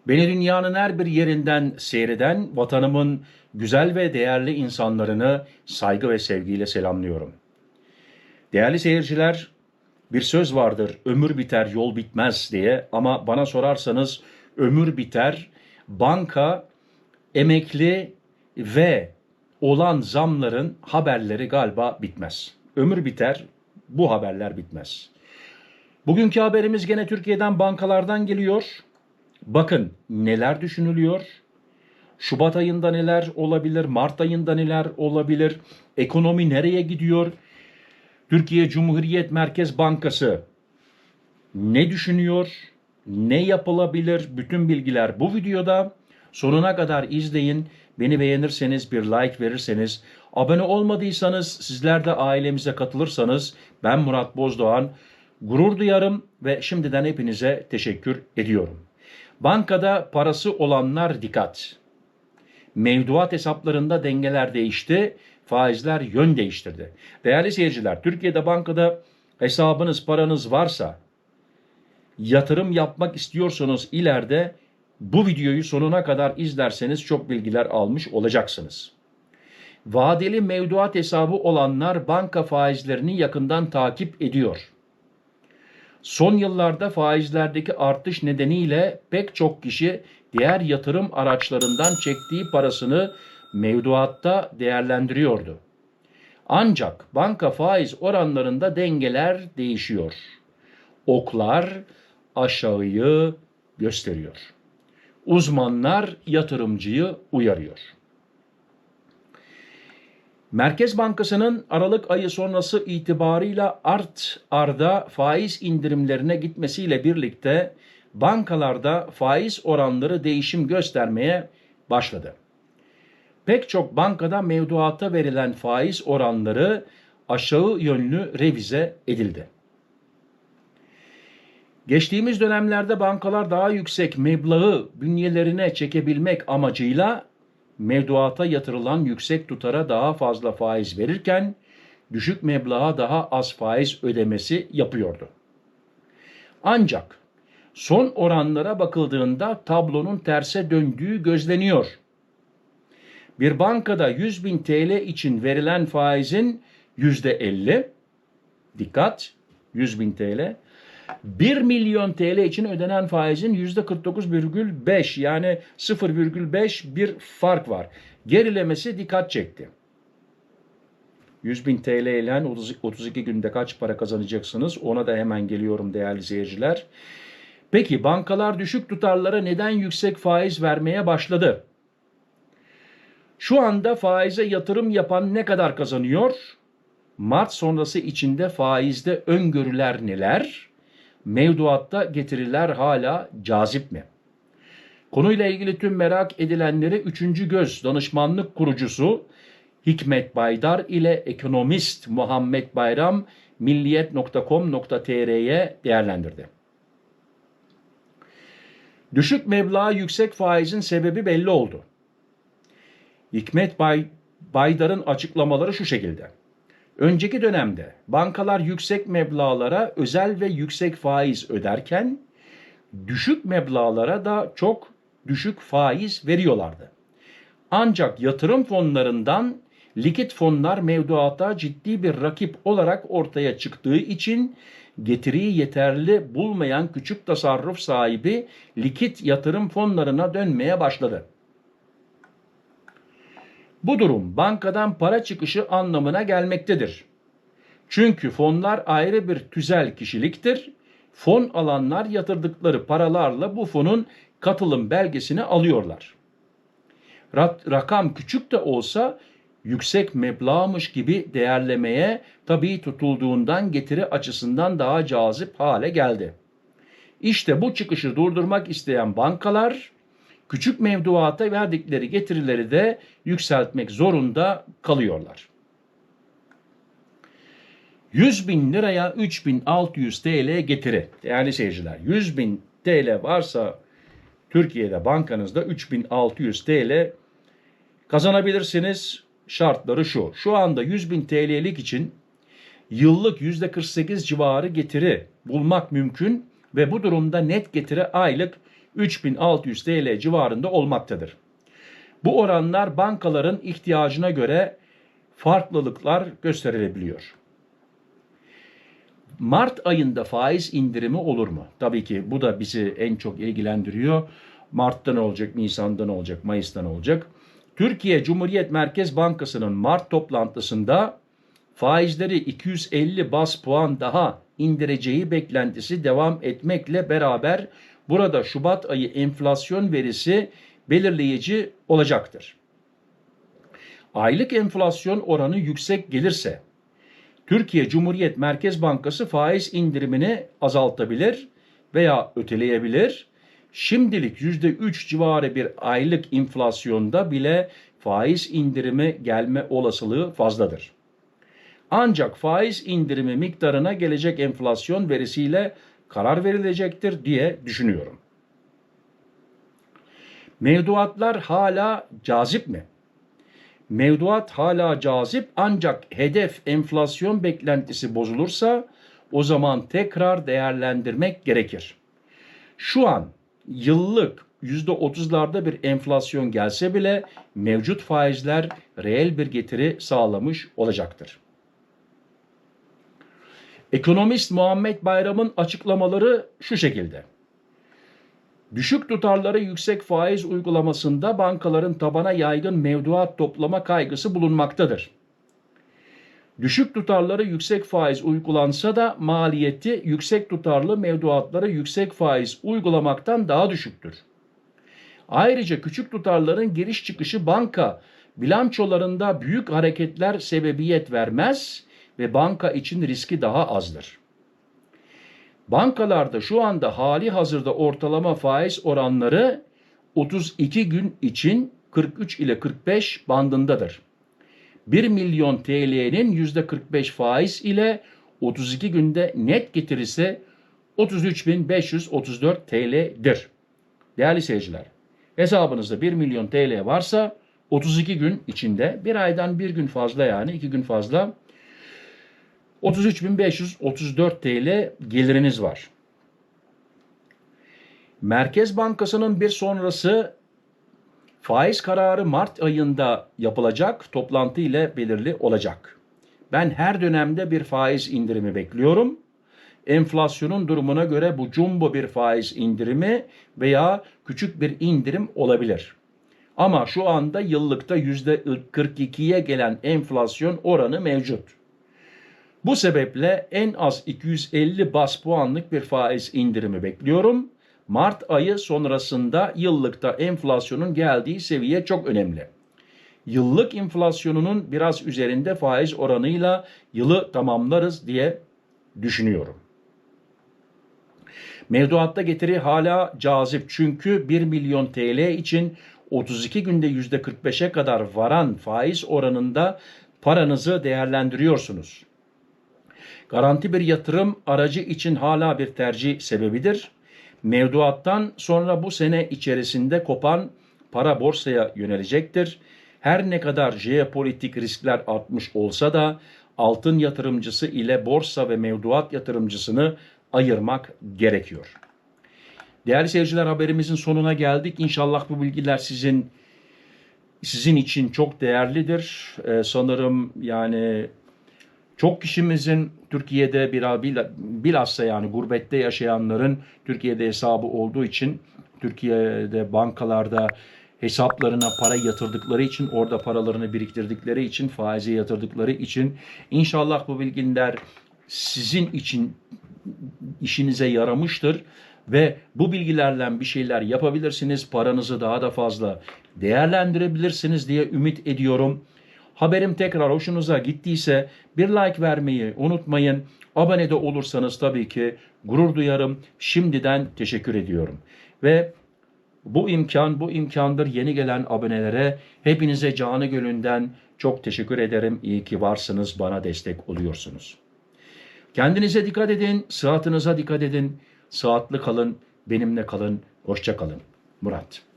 Beni dünyanın her bir yerinden seyreden vatanımın güzel ve değerli insanlarını saygı ve sevgiyle selamlıyorum. Değerli seyirciler, bir söz vardır, ömür biter yol bitmez diye, ama bana sorarsanız ömür biter, banka, emekli ve olan zamların haberleri galiba bitmez. Ömür biter, bu haberler bitmez. Bugünkü haberimiz gene Türkiye'den, bankalardan geliyor. Bakın neler düşünülüyor. Şubat ayında neler olabilir, Mart ayında neler olabilir, ekonomi nereye gidiyor, Türkiye Cumhuriyet Merkez Bankası ne düşünüyor, ne yapılabilir, bütün bilgiler bu videoda. Sonuna kadar izleyin. Beni beğenirseniz, bir like verirseniz, abone olmadıysanız, sizler de ailemize katılırsanız ben Murat Bozdoğan gurur duyarım ve şimdiden hepinize teşekkür ediyorum. Bankada parası olanlar dikkat. Mevduat hesaplarında dengeler değişti, faizler yön değiştirdi. Değerli seyirciler, Türkiye'de bankada hesabınız, paranız varsa, yatırım yapmak istiyorsanız ileride bu videoyu sonuna kadar izlerseniz çok bilgiler almış olacaksınız. Vadeli mevduat hesabı olanlar banka faizlerini yakından takip ediyor. Son yıllarda faizlerdeki artış nedeniyle pek çok kişi diğer yatırım araçlarından çektiği parasını mevduatta değerlendiriyordu. Ancak banka faiz oranlarında dengeler değişiyor. Oklar aşağıyı gösteriyor. Uzmanlar yatırımcıyı uyarıyor. Merkez Bankası'nın Aralık ayı sonrası itibarıyla art arda faiz indirimlerine gitmesiyle birlikte bankalarda faiz oranları değişim göstermeye başladı. Pek çok bankada mevduata verilen faiz oranları aşağı yönlü revize edildi. Geçtiğimiz dönemlerde bankalar daha yüksek meblağı bünyelerine çekebilmek amacıyla mevduata yatırılan yüksek tutara daha fazla faiz verirken düşük meblağa daha az faiz ödemesi yapıyordu. Ancak son oranlara bakıldığında tablonun terse döndüğü gözleniyor. Bir bankada 100.000 TL için verilen faizin %50, dikkat, 100.000 TL, 1 milyon TL için ödenen faizin %49,5, yani 0,5 bir fark var. Gerilemesi dikkat çekti. 100.000 TL ile 32 günde kaç para kazanacaksınız? Ona da hemen geliyorum değerli seyirciler. Peki bankalar düşük tutarlara neden yüksek faiz vermeye başladı? Şu anda faize yatırım yapan ne kadar kazanıyor? Mart sonrası içinde faizde öngörüler neler? Mevduatta getiriler hala cazip mi? Konuyla ilgili tüm merak edilenleri 3. Göz danışmanlık kurucusu Hikmet Baydar ile ekonomist Muhammed Bayram milliyet.com.tr'ye değerlendirdi. Düşük meblağa yüksek faizin sebebi belli oldu. Hikmet Baydar'ın açıklamaları şu şekilde. Önceki dönemde bankalar yüksek meblağlara özel ve yüksek faiz öderken düşük meblağlara da çok düşük faiz veriyorlardı. Ancak yatırım fonlarından likit fonlar mevduata ciddi bir rakip olarak ortaya çıktığı için getiriyi yeterli bulmayan küçük tasarruf sahibi likit yatırım fonlarına dönmeye başladı. Bu durum bankadan para çıkışı anlamına gelmektedir. Çünkü fonlar ayrı bir tüzel kişiliktir. Fon alanlar yatırdıkları paralarla bu fonun katılım belgesini alıyorlar. Rakam küçük de olsa yüksek meblağmış gibi değerlemeye tabi tutulduğundan getiri açısından daha cazip hale geldi. İşte bu çıkışı durdurmak isteyen bankalar küçük mevduata verdikleri getirileri de yükseltmek zorunda kalıyorlar. 100.000 liraya 3.600 TL getiri. Değerli seyirciler, 100.000 TL varsa Türkiye'de bankanızda 3.600 TL kazanabilirsiniz. Şartları şu. Şu anda 100.000 TL'lik için yıllık %48 civarı getiri bulmak mümkün ve bu durumda net getiri aylık 3600 TL civarında olmaktadır. Bu oranlar bankaların ihtiyacına göre farklılıklar gösterilebiliyor. Mart ayında faiz indirimi olur mu? Tabii ki bu da bizi en çok ilgilendiriyor. Mart'ta ne olacak, Nisan'da ne olacak, Mayıs'ta ne olacak? Türkiye Cumhuriyet Merkez Bankası'nın Mart toplantısında faizleri 250 bas puan daha indireceği beklentisi devam etmekle beraber burada Şubat ayı enflasyon verisi belirleyici olacaktır. Aylık enflasyon oranı yüksek gelirse Türkiye Cumhuriyet Merkez Bankası faiz indirimini azaltabilir veya öteleyebilir. Şimdilik %3 civarı bir aylık enflasyonda bile faiz indirimi gelme olasılığı fazladır. Ancak faiz indirimi miktarına gelecek enflasyon verisiyle karar verilecektir diye düşünüyorum. Mevduatlar hala cazip mi? Mevduat hala cazip ancak hedef enflasyon beklentisi bozulursa o zaman tekrar değerlendirmek gerekir. Şu an yıllık %30'larda bir enflasyon gelse bile mevcut faizler reel bir getiri sağlamış olacaktır. Ekonomist Muhammed Bayram'ın açıklamaları şu şekilde. Düşük tutarları yüksek faiz uygulamasında bankaların tabana yaygın mevduat toplama kaygısı bulunmaktadır. Düşük tutarları yüksek faiz uygulansa da maliyeti yüksek tutarlı mevduatları yüksek faiz uygulamaktan daha düşüktür. Ayrıca küçük tutarların giriş çıkışı banka bilançolarında büyük hareketler sebebiyet vermez ve banka için riski daha azdır. Bankalarda şu anda hali hazırda ortalama faiz oranları 32 gün için 43 ile 45 bandındadır. 1 milyon TL'nin %45 faiz ile 32 günde net getirisi 33.534 TL'dir. Değerli seyirciler, hesabınızda 1 milyon TL varsa 32 gün içinde bir aydan bir gün fazla yani 2 gün fazla 33.534 TL geliriniz var. Merkez Bankası'nın bir sonrası faiz kararı Mart ayında yapılacak toplantı ile belirli olacak. Ben her dönemde bir faiz indirimi bekliyorum. Enflasyonun durumuna göre bu jumbo bir faiz indirimi veya küçük bir indirim olabilir. Ama şu anda yıllıkta %42'ye gelen enflasyon oranı mevcut. Bu sebeple en az 250 bas puanlık bir faiz indirimi bekliyorum. Mart ayı sonrasında yıllıkta enflasyonun geldiği seviye çok önemli. Yıllık enflasyonunun biraz üzerinde faiz oranıyla yılı tamamlarız diye düşünüyorum. Mevduatta getiri hala cazip çünkü 1 milyon TL için 32 günde %45'e kadar varan faiz oranında paranızı değerlendiriyorsunuz. Garanti bir yatırım aracı için hala bir tercih sebebidir. Mevduattan sonra bu sene içerisinde kopan para borsaya yönelecektir. Her ne kadar jeopolitik riskler artmış olsa da altın yatırımcısı ile borsa ve mevduat yatırımcısını ayırmak gerekiyor. Değerli seyirciler, haberimizin sonuna geldik. İnşallah bu bilgiler sizin için çok değerlidir. Sanırım yani çok kişimizin Türkiye'de bilhassa yani gurbette yaşayanların Türkiye'de hesabı olduğu için Türkiye'de bankalarda hesaplarına para yatırdıkları için, orada paralarını biriktirdikleri için, faize yatırdıkları için inşallah bu bilgiler sizin için işinize yaramıştır ve bu bilgilerle bir şeyler yapabilirsiniz, paranızı daha da fazla değerlendirebilirsiniz diye ümit ediyorum. Haberim tekrar hoşunuza gittiyse bir like vermeyi unutmayın. Abone de olursanız tabii ki gurur duyarım. Şimdiden teşekkür ediyorum. Ve bu imkandır yeni gelen abonelere. Hepinize canı gönülden çok teşekkür ederim. İyi ki varsınız, bana destek oluyorsunuz. Kendinize dikkat edin, sıhhatınıza dikkat edin. Sıhhatli kalın, benimle kalın. Hoşça kalın. Murat.